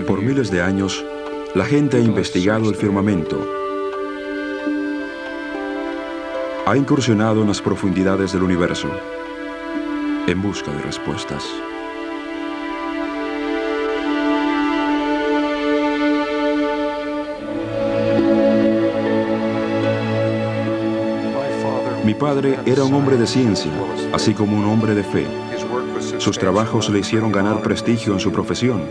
Por miles de años, la gente ha investigado el firmamento, ha incursionado en las profundidades del universo en busca de respuestas. Mi padre era un hombre de ciencia, así como un hombre de fe. Sus trabajos le hicieron ganar prestigio en su profesión,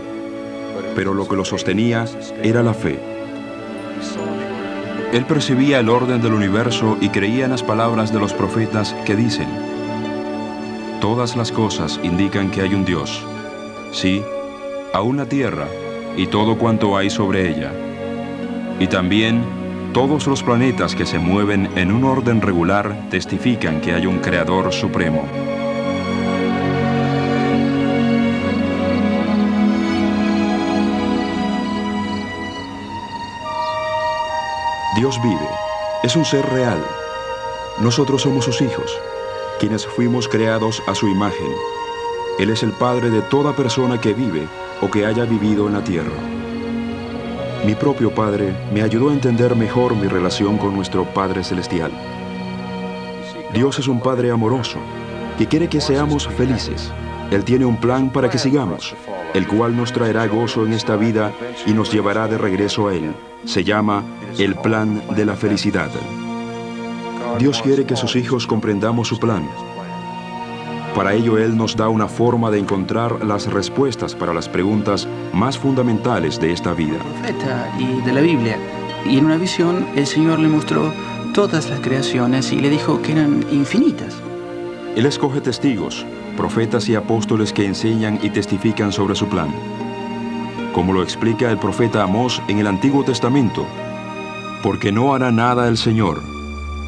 pero lo que lo sostenía era la fe. Él percibía el orden del universo y creía en las palabras de los profetas que dicen: todas las cosas indican que hay un Dios, sí, aún la tierra y todo cuanto hay sobre ella, y también todos los planetas que se mueven en un orden regular testifican que hay un Creador supremo. Dios vive, es un ser real. Nosotros somos sus hijos, quienes fuimos creados a su imagen. Él es el Padre de toda persona que vive o que haya vivido en la tierra. Mi propio Padre me ayudó a entender mejor mi relación con nuestro Padre Celestial. Dios es un Padre amoroso, que quiere que seamos felices. Él tiene un plan para que sigamos, el cual nos traerá gozo en esta vida y nos llevará de regreso a Él. Se llama el plan de la felicidad. Dios quiere que sus hijos comprendamos su plan. Para ello, Él nos da una forma de encontrar las respuestas para las preguntas más fundamentales de esta vida. Profeta y de la Biblia. Y en una visión, el Señor le mostró todas las creaciones y le dijo que eran infinitas. Él escoge testigos, profetas y apóstoles que enseñan y testifican sobre su plan. Como lo explica el profeta Amós en el Antiguo Testamento: porque no hará nada el Señor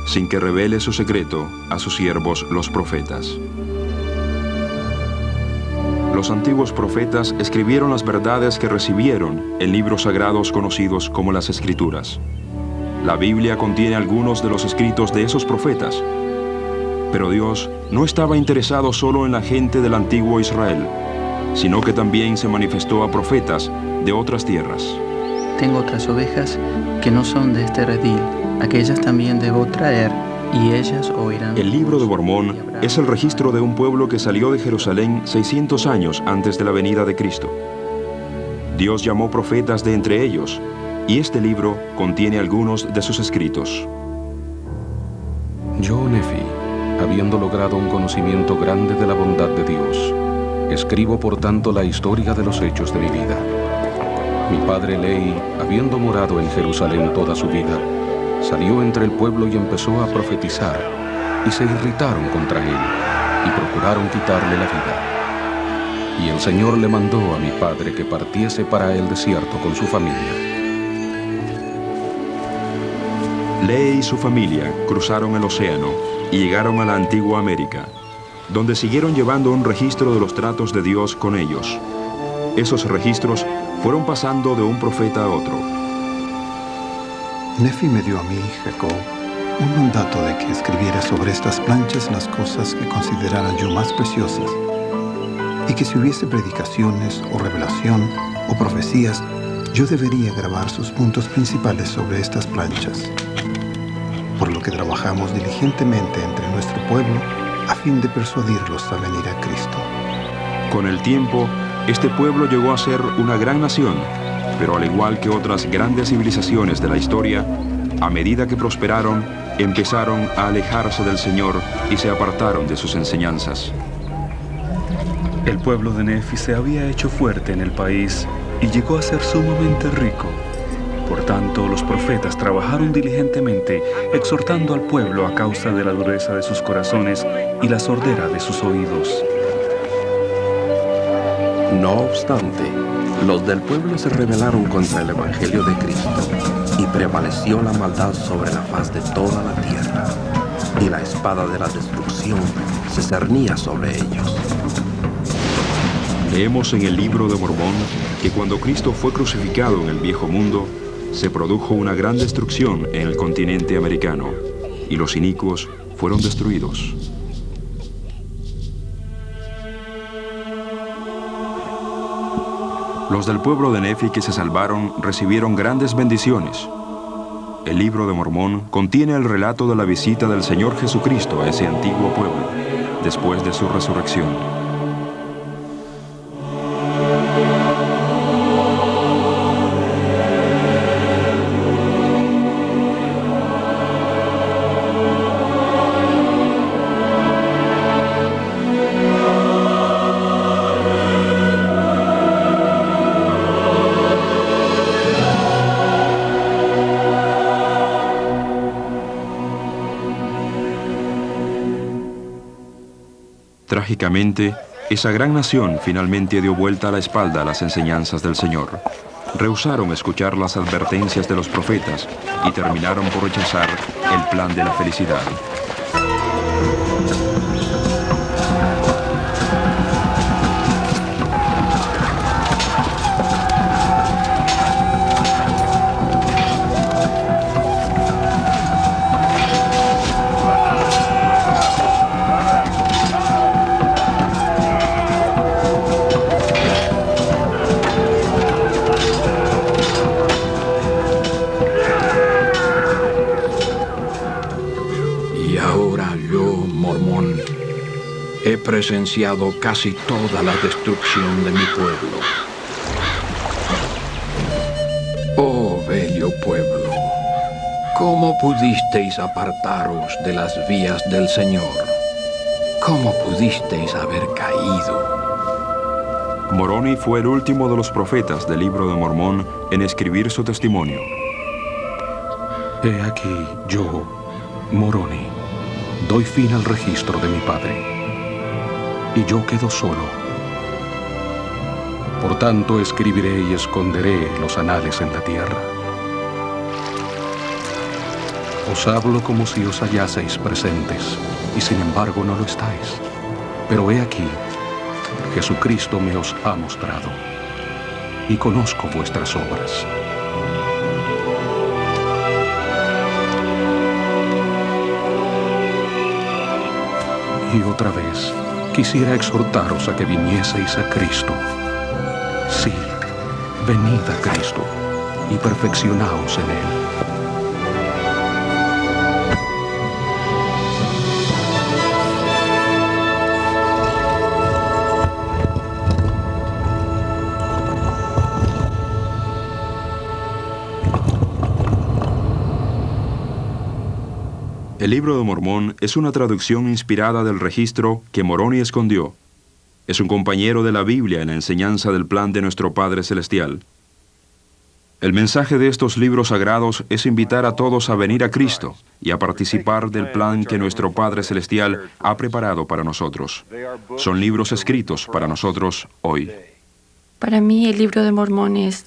sin que revele su secreto a sus siervos los profetas. Los antiguos profetas escribieron las verdades que recibieron en libros sagrados conocidos como las Escrituras. La Biblia contiene algunos de los escritos de esos profetas, pero Dios no estaba interesado solo en la gente del antiguo Israel, sino que también se manifestó a profetas de otras tierras. Tengo otras ovejas que no son de este redil, aquellas también debo traer, y ellas oirán. El libro de Mormón es el registro de un pueblo que salió de Jerusalén 600 años antes de la venida de Cristo. Dios llamó profetas de entre ellos, y este libro contiene algunos de sus escritos. Yo, Nefi, habiendo logrado un conocimiento grande de la bondad de Dios, escribo por tanto la historia de los hechos de mi vida. Mi padre Lehi, habiendo morado en Jerusalén toda su vida, salió entre el pueblo y empezó a profetizar, y se irritaron contra él, y procuraron quitarle la vida. Y el Señor le mandó a mi padre que partiese para el desierto con su familia. Lehi y su familia cruzaron el océano y llegaron a la antigua América, donde siguieron llevando un registro de los tratos de Dios con ellos. Esos registros fueron pasando de un profeta a otro. Nefi me dio a mí, Jacob, un mandato de que escribiera sobre estas planchas las cosas que considerara yo más preciosas, y que si hubiese predicaciones o revelación o profecías, yo debería grabar sus puntos principales sobre estas planchas. Por lo que trabajamos diligentemente entre nuestro pueblo a fin de persuadirlos a venir a Cristo. Con el tiempo, este pueblo llegó a ser una gran nación, pero al igual que otras grandes civilizaciones de la historia, a medida que prosperaron, empezaron a alejarse del Señor y se apartaron de sus enseñanzas. El pueblo de Nefi se había hecho fuerte en el país y llegó a ser sumamente rico. Por tanto, los profetas trabajaron diligentemente, exhortando al pueblo a causa de la dureza de sus corazones y la sordera de sus oídos. No obstante, los del pueblo se rebelaron contra el Evangelio de Cristo, y prevaleció la maldad sobre la faz de toda la tierra, y la espada de la destrucción se cernía sobre ellos. Leemos en el libro de Mormón que cuando Cristo fue crucificado en el viejo mundo, se produjo una gran destrucción en el continente americano, y los inicuos fueron destruidos. Los del pueblo de Nefi que se salvaron recibieron grandes bendiciones. El libro de Mormón contiene el relato de la visita del Señor Jesucristo a ese antiguo pueblo, después de su resurrección. Trágicamente, esa gran nación finalmente dio vuelta a la espalda a las enseñanzas del Señor. Rehusaron escuchar las advertencias de los profetas y terminaron por rechazar el plan de la felicidad. He presenciado casi toda la destrucción de mi pueblo. Oh, bello pueblo, ¿cómo pudisteis apartaros de las vías del Señor? ¿Cómo pudisteis haber caído? Moroni fue el último de los profetas del libro de Mormón en escribir su testimonio. He aquí yo, Moroni, doy fin al registro de mi padre. Y yo quedo solo. Por tanto, escribiré y esconderé los anales en la tierra. Os hablo como si os hallaseis presentes, y sin embargo no lo estáis. Pero he aquí, Jesucristo me os ha mostrado, y conozco vuestras obras. Y otra vez, quisiera exhortaros a que vinieseis a Cristo. Sí, venid a Cristo y perfeccionaos en Él. El libro de Mormón es una traducción inspirada del registro que Moroni escondió. Es un compañero de la Biblia en la enseñanza del plan de nuestro Padre Celestial. El mensaje de estos libros sagrados es invitar a todos a venir a Cristo y a participar del plan que nuestro Padre Celestial ha preparado para nosotros. Son libros escritos para nosotros hoy. Para mí el libro de Mormón es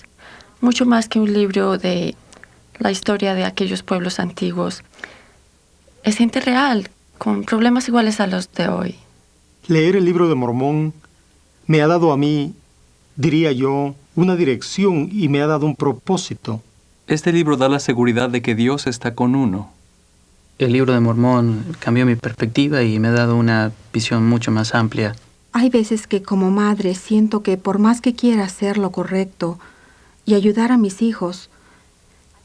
mucho más que un libro de la historia de aquellos pueblos antiguos. Es gente real, con problemas iguales a los de hoy. Leer el libro de Mormón me ha dado a mí, diría yo, una dirección y me ha dado un propósito. Este libro da la seguridad de que Dios está con uno. El libro de Mormón cambió mi perspectiva y me ha dado una visión mucho más amplia. Hay veces que como madre siento que por más que quiera hacer lo correcto y ayudar a mis hijos,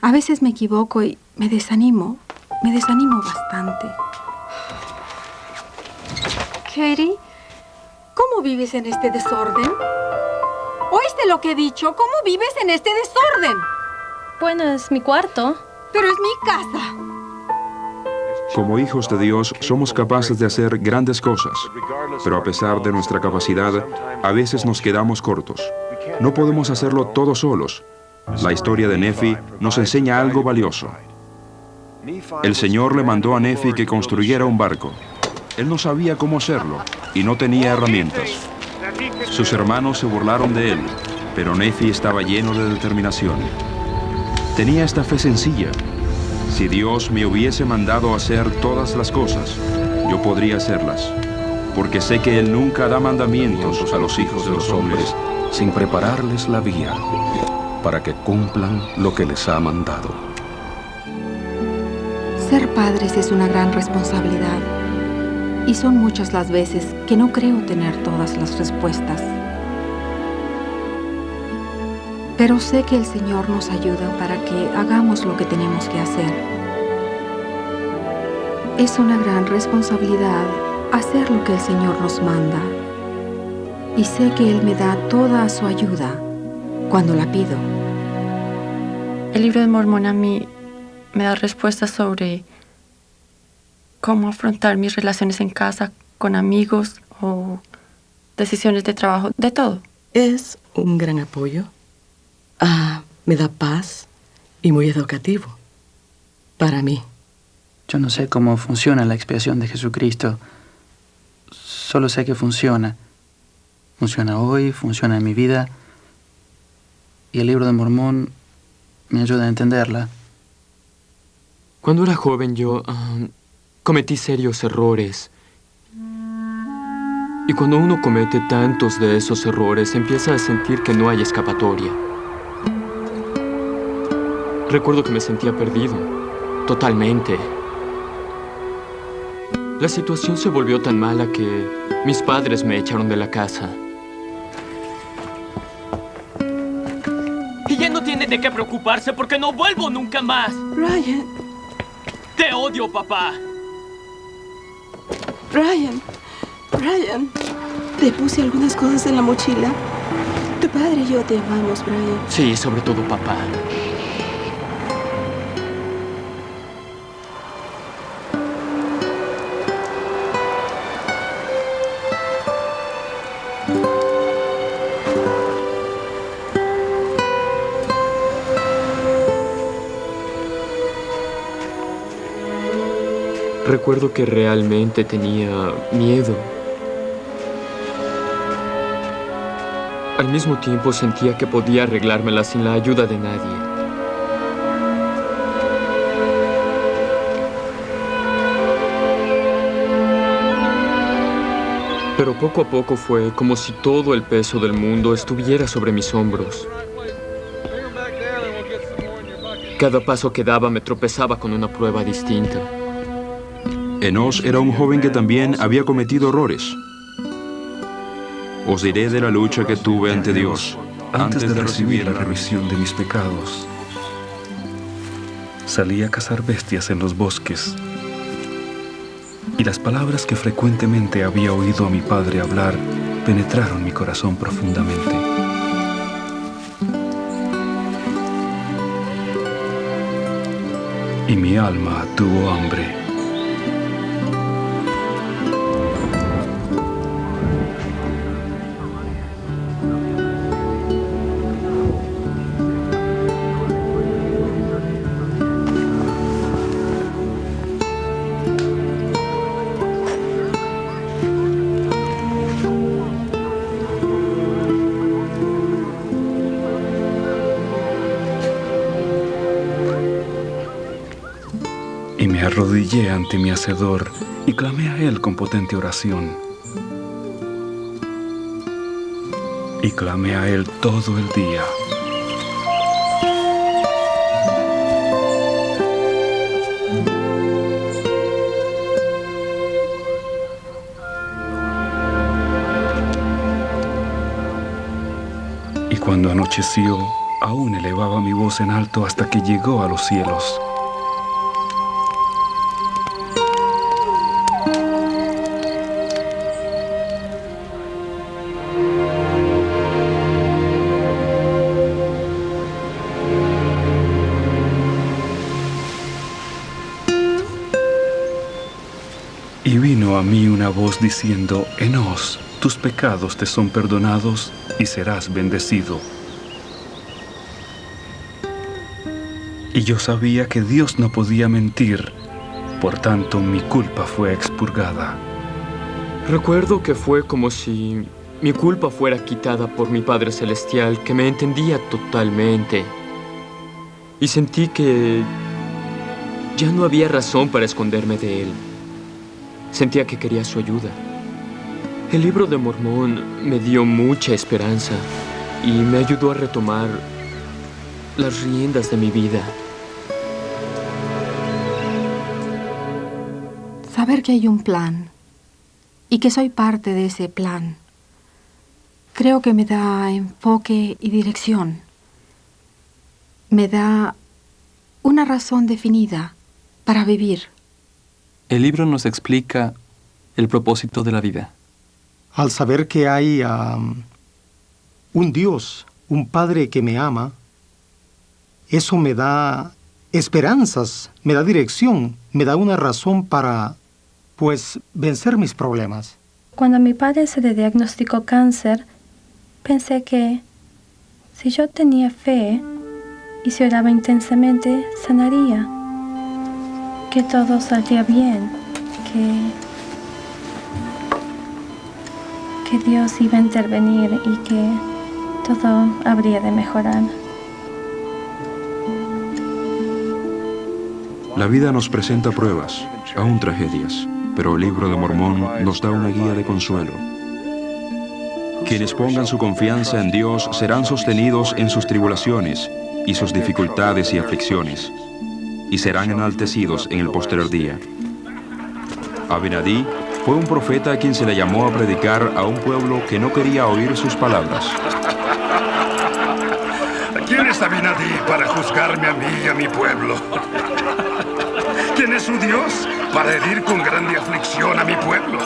a veces me equivoco y me desanimo. Me desanimo bastante. Katie, ¿cómo vives en este desorden? ¿Oíste lo que he dicho? ¿Cómo vives en este desorden? Bueno, es mi cuarto. Pero es mi casa. Como hijos de Dios, somos capaces de hacer grandes cosas, pero a pesar de nuestra capacidad, a veces nos quedamos cortos. No podemos hacerlo todos solos. La historia de Nefi nos enseña algo valioso. El Señor le mandó a Nefi que construyera un barco. Él no sabía cómo hacerlo y no tenía herramientas. Sus hermanos se burlaron de él, pero Nefi estaba lleno de determinación. Tenía esta fe sencilla. Si Dios me hubiese mandado hacer todas las cosas, yo podría hacerlas, porque sé que Él nunca da mandamientos a los hijos de los hombres sin prepararles la vía para que cumplan lo que les ha mandado. Ser padres es una gran responsabilidad y son muchas las veces que no creo tener todas las respuestas. Pero sé que el Señor nos ayuda para que hagamos lo que tenemos que hacer. Es una gran responsabilidad hacer lo que el Señor nos manda. Y sé que Él me da toda su ayuda cuando la pido. El libro de Mormón a mí me da respuestas sobre cómo afrontar mis relaciones en casa, con amigos o decisiones de trabajo, de todo. Es un gran apoyo. Me da paz y muy educativo para mí. Yo no sé cómo funciona la expiación de Jesucristo. Solo sé que funciona. Funciona hoy, funciona en mi vida. Y el libro de Mormón me ayuda a entenderla. Cuando era joven yo cometí serios errores. Y cuando uno comete tantos de esos errores, empieza a sentir que no hay escapatoria. Recuerdo que me sentía perdido, totalmente. La situación se volvió tan mala que mis padres me echaron de la casa. Y ya no tiene de qué preocuparse porque no vuelvo nunca más. Brian. Te odio, papá. Brian, te puse algunas cosas en la mochila. Tu padre y yo te amamos, Brian. Sí, sobre todo papá. Recuerdo que realmente tenía miedo. Al mismo tiempo sentía que podía arreglármela sin la ayuda de nadie. Pero poco a poco fue como si todo el peso del mundo estuviera sobre mis hombros. Cada paso que daba me tropezaba con una prueba distinta. Enos era un joven que también había cometido errores. Os diré de la lucha que tuve ante Dios antes de recibir la remisión de mis pecados. Salí a cazar bestias en los bosques, y las palabras que frecuentemente había oído a mi padre hablar penetraron mi corazón profundamente. Y mi alma tuvo hambre. Y me arrodillé ante mi Hacedor y clamé a Él con potente oración. Y clamé a Él todo el día. Y cuando anocheció, aún elevaba mi voz en alto hasta que llegó a los cielos. Y vino a mí una voz diciendo: Enos, tus pecados te son perdonados y serás bendecido. Y yo sabía que Dios no podía mentir, por tanto mi culpa fue expurgada. Recuerdo que fue como si mi culpa fuera quitada por mi Padre Celestial, que me entendía totalmente. Y sentí que ya no había razón para esconderme de Él. Sentía que quería su ayuda. El libro de Mormón me dio mucha esperanza y me ayudó a retomar las riendas de mi vida. Saber que hay un plan y que soy parte de ese plan, creo que me da enfoque y dirección. me da una razón definida para vivir. El libro nos explica el propósito de la vida. Al saber que hay un Dios, un Padre que me ama, eso me da esperanzas, me da dirección, me da una razón para, pues, vencer mis problemas. Cuando a mi padre se le diagnosticó cáncer, pensé que si yo tenía fe y si oraba intensamente, sanaría. Que todo saldría bien, que Dios iba a intervenir y que todo habría de mejorar. La vida nos presenta pruebas, aún tragedias, pero el Libro de Mormón nos da una guía de consuelo. Quienes pongan su confianza en Dios serán sostenidos en sus tribulaciones y sus dificultades y aflicciones, y serán enaltecidos en el posterior día. Abinadí fue un profeta a quien se le llamó a predicar a un pueblo que no quería oír sus palabras. ¿Quién es Abinadí para juzgarme a mí y a mi pueblo? ¿Quién es su Dios para herir con grande aflicción a mi pueblo?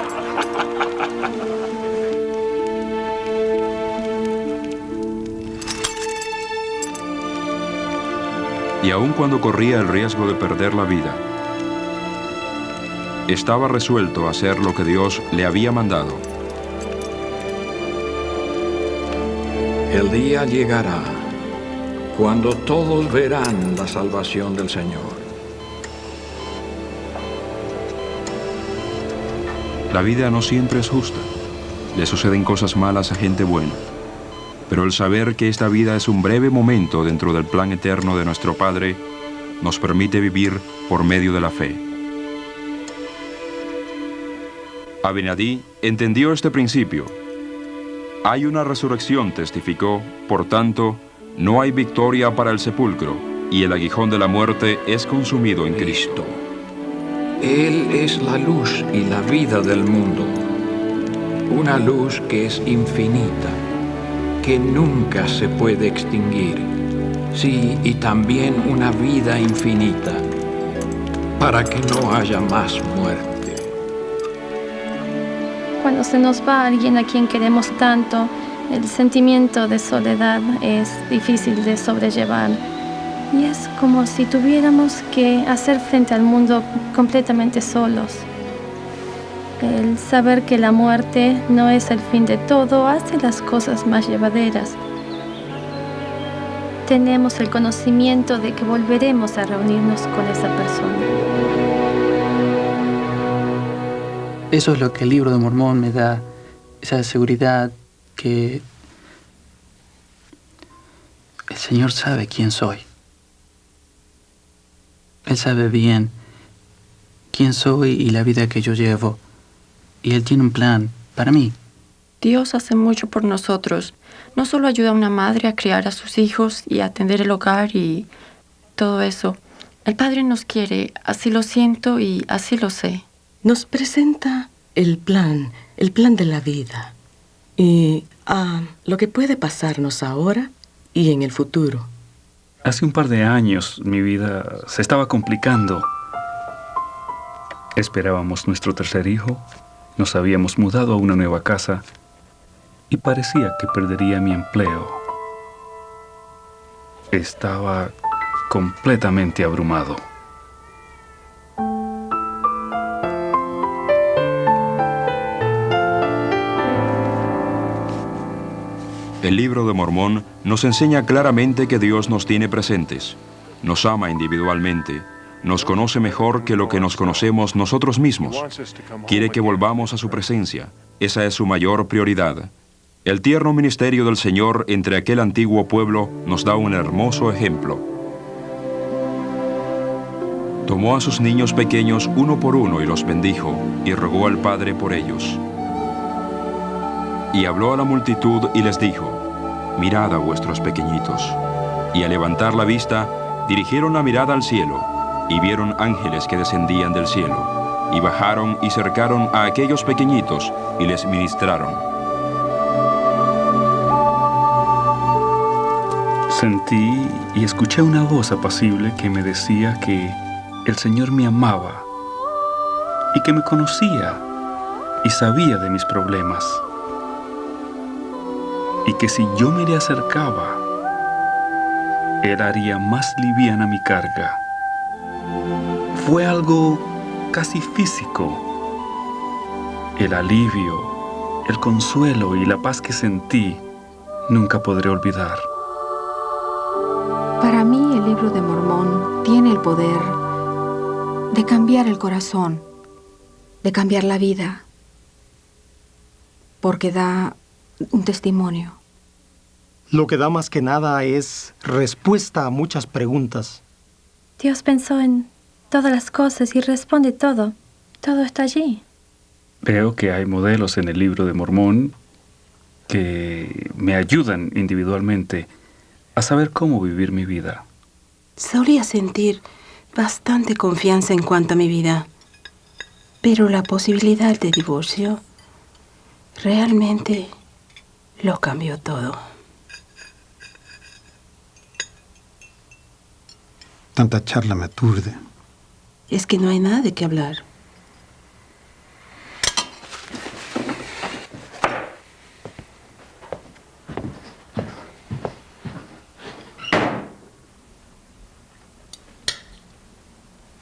Y aun cuando corría el riesgo de perder la vida, estaba resuelto a hacer lo que Dios le había mandado. El día llegará cuando todos verán la salvación del Señor. La vida no siempre es justa. Le suceden cosas malas a gente buena. Pero el saber que esta vida es un breve momento dentro del plan eterno de nuestro Padre nos permite vivir por medio de la fe. Abinadí entendió este principio. Hay una resurrección, testificó, por tanto, no hay victoria para el sepulcro, y el aguijón de la muerte es consumido en Cristo. Él es la luz y la vida del mundo, una luz que es infinita, que nunca se puede extinguir, sí, y también una vida infinita, para que no haya más muerte. Cuando se nos va alguien a quien queremos tanto, el sentimiento de soledad es difícil de sobrellevar. Y es como si tuviéramos que hacer frente al mundo completamente solos. El saber que la muerte no es el fin de todo hace las cosas más llevaderas. Tenemos el conocimiento de que volveremos a reunirnos con esa persona. Eso es lo que el Libro de Mormón me da, esa seguridad que el Señor sabe quién soy. Él sabe bien quién soy y la vida que yo llevo. Y Él tiene un plan para mí. Dios hace mucho por nosotros. No solo ayuda a una madre a criar a sus hijos y a atender el hogar y todo eso. El Padre nos quiere, así lo siento y así lo sé. Nos presenta el plan de la vida. Y lo que puede pasarnos ahora y en el futuro. Hace un par de años mi vida se estaba complicando. Esperábamos nuestro tercer hijo, nos habíamos mudado a una nueva casa y parecía que perdería mi empleo. Estaba completamente abrumado. El Libro de Mormón nos enseña claramente que Dios nos tiene presentes, nos ama individualmente, nos conoce mejor que lo que nos conocemos nosotros mismos. Quiere que volvamos a su presencia. Esa es su mayor prioridad. El tierno ministerio del Señor entre aquel antiguo pueblo nos da un hermoso ejemplo. Tomó a sus niños pequeños uno por uno y los bendijo, y rogó al Padre por ellos. Y habló a la multitud y les dijo: mirad a vuestros pequeñitos. Y al levantar la vista, dirigieron la mirada al cielo, y vieron ángeles que descendían del cielo, y bajaron y cercaron a aquellos pequeñitos, y les ministraron. Sentí y escuché una voz apacible que me decía que el Señor me amaba y que me conocía y sabía de mis problemas, y que si yo me le acercaba, Él haría más liviana mi carga. Fue algo casi físico. El alivio, el consuelo y la paz que sentí nunca podré olvidar. Para mí el libro de Mormón tiene el poder de cambiar el corazón, de cambiar la vida, porque da un testimonio. Lo que da más que nada es respuesta a muchas preguntas. Dios pensó en todas las cosas y responde todo. Todo está allí. Veo que hay modelos en el libro de Mormón que me ayudan individualmente a saber cómo vivir mi vida. Solía sentir bastante confianza en cuanto a mi vida, pero la posibilidad de divorcio realmente lo cambió todo. Tanta charla me aturde. Es que no hay nada de qué hablar.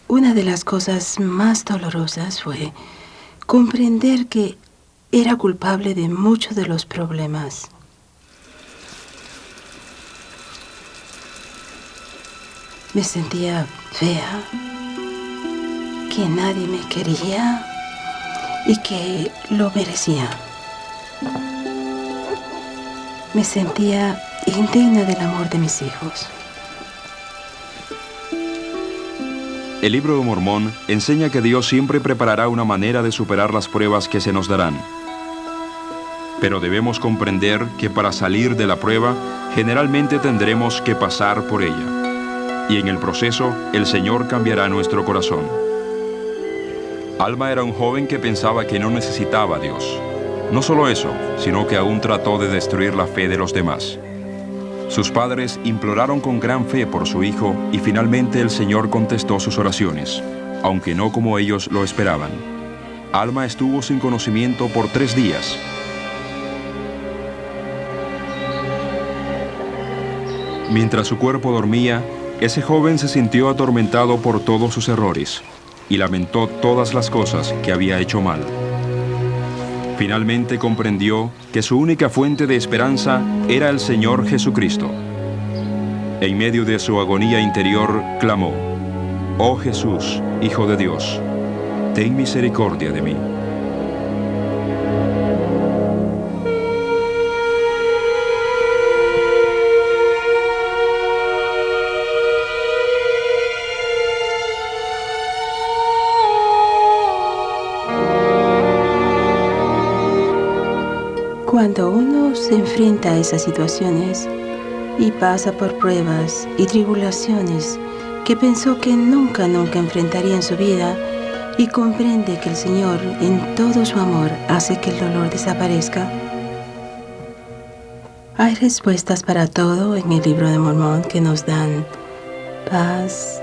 Una de las cosas más dolorosas fue comprender que era culpable de muchos de los problemas. Me sentía fea, que nadie me quería y que lo merecía. Me sentía indigna del amor de mis hijos. El libro de Mormón enseña que Dios siempre preparará una manera de superar las pruebas que se nos darán. Pero debemos comprender que para salir de la prueba, generalmente tendremos que pasar por ella. Y en el proceso, el Señor cambiará nuestro corazón. Alma era un joven que pensaba que no necesitaba a Dios. No solo eso, sino que aún trató de destruir la fe de los demás. Sus padres imploraron con gran fe por su hijo y finalmente el Señor contestó sus oraciones, aunque no como ellos lo esperaban. Alma estuvo sin conocimiento por 3 días. Mientras su cuerpo dormía, ese joven se sintió atormentado por todos sus errores y lamentó todas las cosas que había hecho mal. Finalmente comprendió que su única fuente de esperanza era el Señor Jesucristo. En medio de su agonía interior, clamó: «Oh Jesús, Hijo de Dios, ten misericordia de mí». Cuando uno se enfrenta a esas situaciones y pasa por pruebas y tribulaciones que pensó que nunca enfrentaría en su vida y comprende que el Señor en todo su amor hace que el dolor desaparezca, hay respuestas para todo en el libro de Mormón que nos dan paz,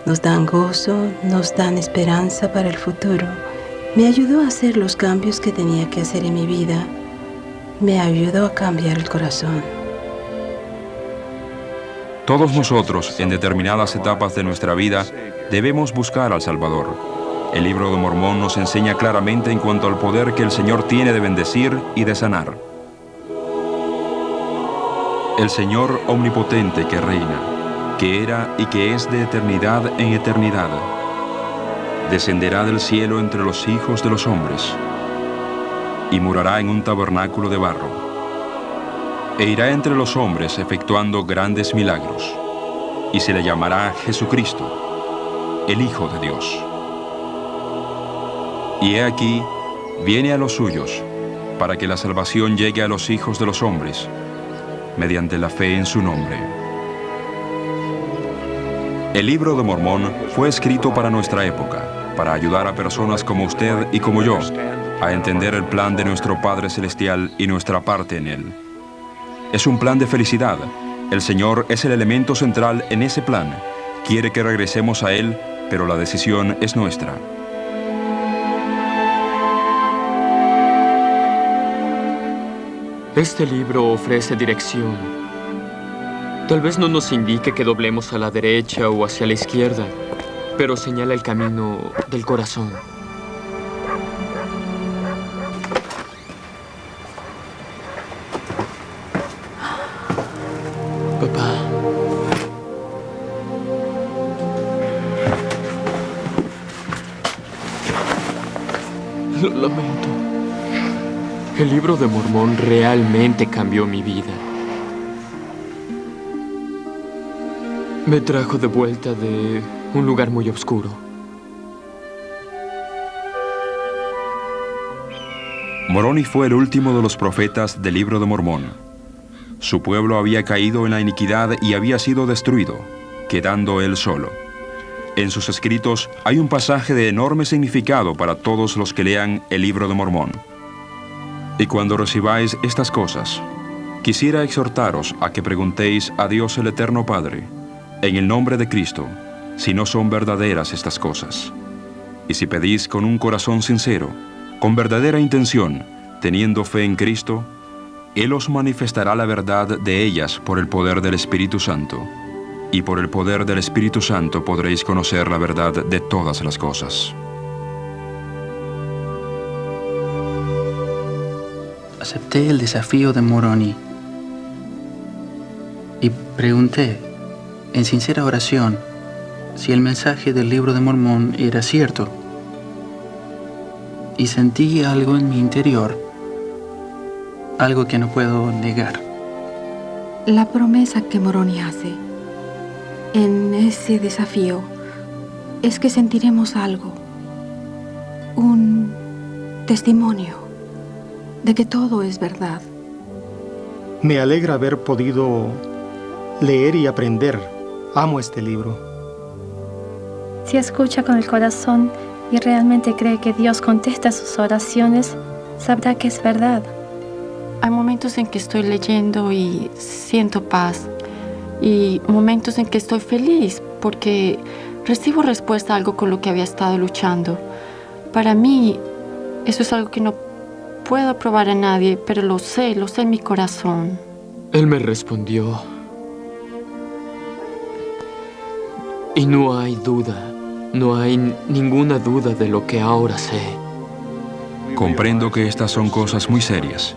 nos dan gozo, nos dan esperanza para el futuro. Me ayudó a hacer los cambios que tenía que hacer en mi vida. Me ayudó a cambiar el corazón. Todos nosotros, en determinadas etapas de nuestra vida, debemos buscar al Salvador. El libro de Mormón nos enseña claramente en cuanto al poder que el Señor tiene de bendecir y de sanar. El Señor omnipotente que reina, que era y que es de eternidad en eternidad, descenderá del cielo entre los hijos de los hombres y morará en un tabernáculo de barro, e irá entre los hombres efectuando grandes milagros, y se le llamará Jesucristo, el Hijo de Dios. Y he aquí, viene a los suyos, para que la salvación llegue a los hijos de los hombres, mediante la fe en su nombre. El libro de Mormón fue escrito para nuestra época, para ayudar a personas como usted y como yo, a entender el plan de nuestro Padre Celestial y nuestra parte en él. Es un plan de felicidad, El Señor es el elemento central en ese plan. Quiere que regresemos a Él, pero la decisión es nuestra. Este libro ofrece dirección. Tal vez no nos indique que doblemos a la derecha o hacia la izquierda, pero señala el camino del corazón. Papá. Lo lamento. El libro de Mormón realmente cambió mi vida. Me trajo de vuelta de un lugar muy oscuro. Moroni fue el último de los profetas del Libro de Mormón. Su pueblo había caído en la iniquidad y había sido destruido, quedando él solo. En sus escritos hay un pasaje de enorme significado para todos los que lean el Libro de Mormón. Y cuando recibáis estas cosas, quisiera exhortaros a que preguntéis a Dios el Eterno Padre, en el nombre de Cristo, si no son verdaderas estas cosas. Y si pedís con un corazón sincero, con verdadera intención, teniendo fe en Cristo, Él os manifestará la verdad de ellas por el poder del Espíritu Santo. Y por el poder del Espíritu Santo podréis conocer la verdad de todas las cosas. Acepté el desafío de Moroni y pregunté, en sincera oración, si el mensaje del Libro de Mormón era cierto. Y sentí algo en mi interior, algo que no puedo negar. La promesa que Moroni hace en ese desafío es que sentiremos algo, un testimonio de que todo es verdad. Me alegra haber podido leer y aprender. Amo este libro. Si escucha con el corazón y realmente cree que Dios contesta sus oraciones, sabrá que es verdad. Hay momentos en que estoy leyendo y siento paz. Y momentos en que estoy feliz porque recibo respuesta a algo con lo que había estado luchando. Para mí, eso es algo que no puedo probar a nadie, pero lo sé en mi corazón. Él me respondió. Y no hay duda, no hay ninguna duda de lo que ahora sé. Comprendo que estas son cosas muy serias.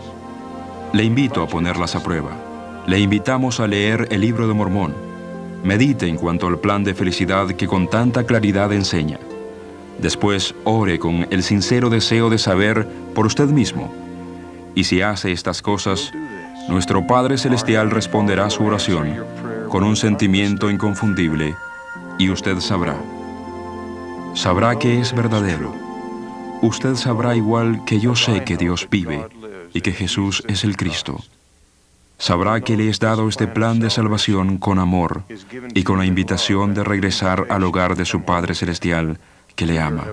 Le invito a ponerlas a prueba. Le invitamos a leer el Libro de Mormón. Medite en cuanto al plan de felicidad que con tanta claridad enseña. Después, ore con el sincero deseo de saber por usted mismo. Y si hace estas cosas, nuestro Padre Celestial responderá su oración con un sentimiento inconfundible y usted sabrá. Sabrá que es verdadero. Usted sabrá igual que yo sé que Dios vive y que Jesús es el Cristo. Sabrá que le es dado este plan de salvación con amor y con la invitación de regresar al hogar de su Padre Celestial que le ama.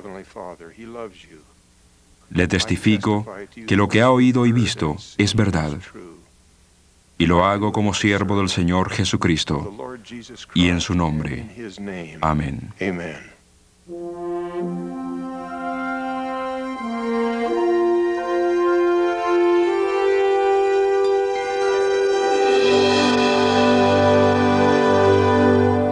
Le testifico que lo que ha oído y visto es verdad. Y lo hago como siervo del Señor Jesucristo y en su nombre. Amén.